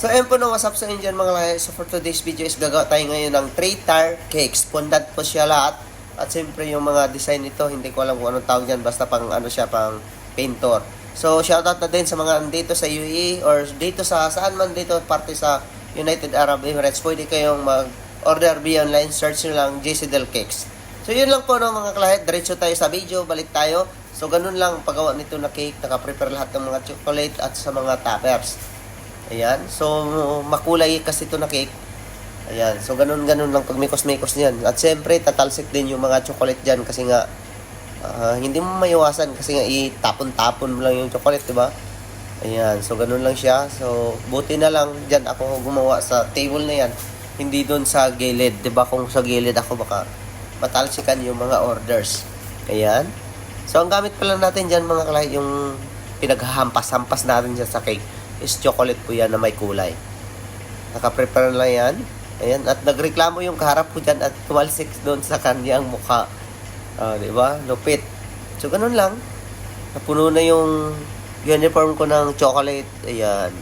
So, ayun po no, what's up sa inyo dyan mga kalahit. So, for today's video is gagawa tayo ngayon ng 3-tier cakes. Fondant po siya lahat. At siyempre yung mga design nito, hindi ko alam kung anong tawag dyan. Basta pang ano siya, pang painter. So, shoutout na din sa mga andito sa UAE or dito sa saan man dito, parte sa United Arab Emirates. Pwede kayong mag-order via online. Search nyo lang JC Del Cakes. So, yun lang po no mga kalahit. Diretso tayo sa video. Balik tayo. So, ganun lang paggawa nito na cake. Naka-prepare lahat ng mga chocolate at sa mga toppers. Ayan. So, makulay kasi ito na cake. Ayan. So, ganun-ganun lang pag mikos-mikos niyan. At siyempre, tatalsik din yung mga chocolate dyan kasi nga, hindi mo maiwasan kasi nga itapon-tapon mo lang yung chocolate, diba? Ayan. So, ganun lang siya. So, buti na lang dyan ako gumawa sa table na yan. Hindi doon sa gilid, diba? Kung sa gilid ako baka matalsikan yung mga orders. Ayan. So, ang gamit pala natin dyan mga kalay, yung pinaghahampas-hampas natin dyan sa cake is chocolate po yan na may kulay. Naka-prepare na yan. Ayan. At nagreklamo yung kaharap ko dyan at tumalsik doon sa kanyang mukha. Diba? Lupit. So, ganun lang. Napuno na yung uniform ko ng chocolate. Ayan.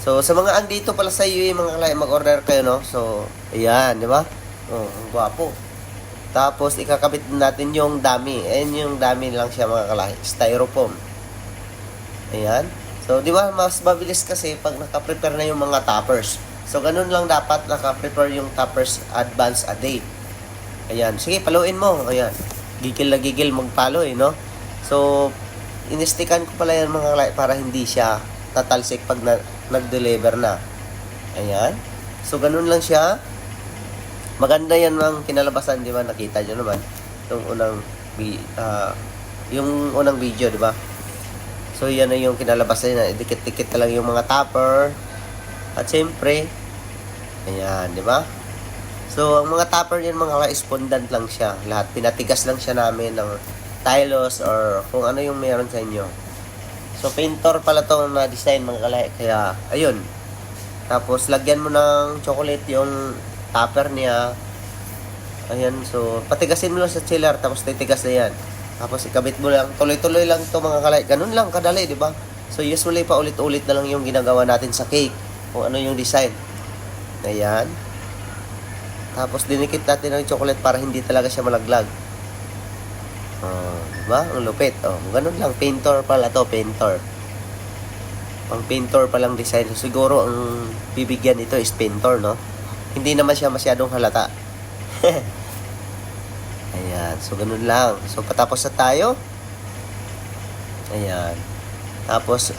So, sa mga andito pala sa UAE, mga kalay, mag-order kayo, no? So, ayan. Diba? Oh, ang gwapo. Tapos, ikakabit natin yung dummy. Ayan yung dummy lang siya, mga kalay. Styrofoam. Ayan. So, di ba, mas mabilis kasi pag naka-prepare na yung mga toppers. So, ganun lang dapat naka-prepare yung toppers advance a day. Ayan. Sige, paluin mo. Ayan. Gigil na gigil magpalo no? So, inistikan ko pala yan mga kalay para hindi siya tatalsik pag nag-deliver na. Ayan. So, ganun lang siya. Maganda yan ng kinalabasan, di ba? Nakita nyo naman yung unang video, di ba? So, yan na yung kinalabasan na. Dikit-dikit na lang yung mga topper. At siyempre, ayan, di ba? So, ang mga topper yan, mga kalay, fondant lang siya. Lahat, pinatigas lang siya namin ng Tylos or kung ano yung meron sa inyo. So, painter pala to na design, mga kalay. Kaya, ayun. Tapos, lagyan mo ng chocolate yung topper niya. Ayan, so, patigasin mo lang sa chiller, tapos titigas na yan. Tapos ikabit mo lang, tuloy-tuloy lang to mga kalay. Ganun lang, kadali, di ba? So usually pa ulit-ulit na lang yung ginagawa natin sa cake. Kung ano yung design. Ayan. Tapos dinikit natin ng chocolate para hindi talaga siya malaglag. Di ba? Ang lupit. Ganun lang, painter pala to, painter. Pang painter palang design. So, siguro ang bibigyan ito is painter, no? Hindi naman siya masyadong halata. Ayan. So, ganun lang. So, patapos na tayo. Ayan. Tapos,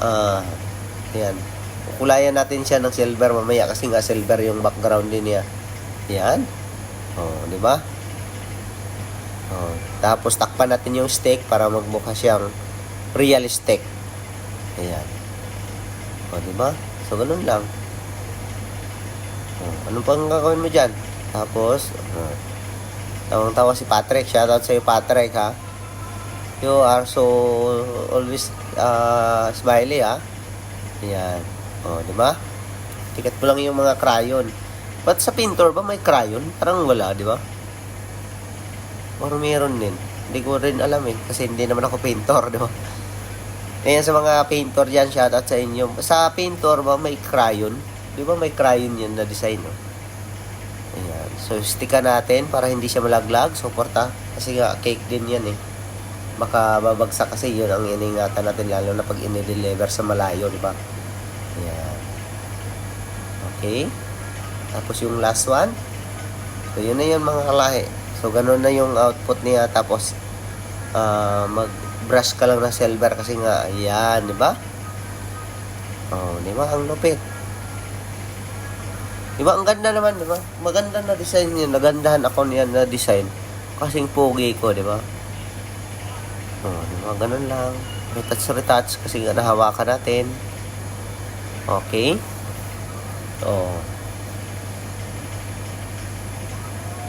ayan. Kukulayan natin siya ng silver mamaya kasi nga silver yung background din niya. Ayan. Di ba? Tapos, takpan natin yung stick para magmukha siyang real stick. Ayan. Di ba? So, ganun lang. Anong pang gagawin mo dyan? Tapos, tawang-tawa si Patrick. Shoutout sa'yo, Patrick, ha? You are so always smiley, ha? Ayan. Di ba? Tikat mo lang yung mga crayon. Ba't sa pintor ba may crayon? Parang wala, di ba? Or meron din. Hindi ko rin alam, eh. Kasi hindi naman ako painter, di ba? Ayan, sa mga painter dyan, shoutout sa inyo. Sa painter ba may crayon? Di ba may crayon yan na design, no? Ayan. So, stickan natin para hindi siya malaglag. Suporta. Kasi nga, cake din yan, eh. Baka babagsak kasi yun ang iningatan natin lalo na pag in-deliver sa malayo, di ba? Ayan. Okay. Tapos yung last one. So, yun na yun mga kalahi. So, ganun na yung output niya. Tapos, mag-brush ka lang ng silver kasi nga, ayan, di ba? Di ba? Ang lupit. Di ba? Ang ganda naman, di ba? Maganda na design yun. Nagandahan ako niyan na design. Kasing pogi ko, di ba? Di ba? Ganun lang. Retouch kasi nga nahawakan natin. Okay.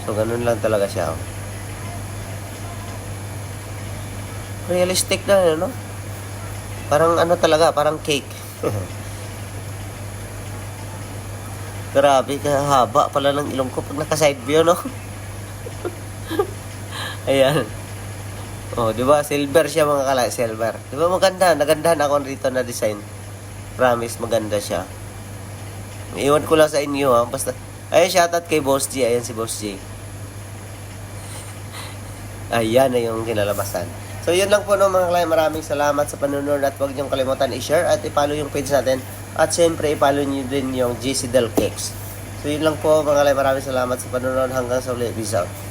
So, ganun lang talaga siya. Realistic na, no? Parang ano talaga, parang cake. Grabe, haba pala ng ilong ko pag naka-side view, no? Ayan. Di ba? Silver siya mga kalay, silver. Di ba maganda? Nagandahan ako rito na design. Promise, maganda siya. Iwan ko lang sa inyo ha. Basta, ayun, shoutout kay Boss J. Ayan si Boss J. Ayan na yung kinalabasan. So, yun lang po no mga kliyente. Maraming salamat sa panunod at huwag niyong kalimutan i-share at i-follow yung page natin. At syempre, i-follow niyo din yung GC Del Cakes. So, yun lang po mga kliyente. Maraming salamat sa panunod. Hanggang sa ulit. Peace out.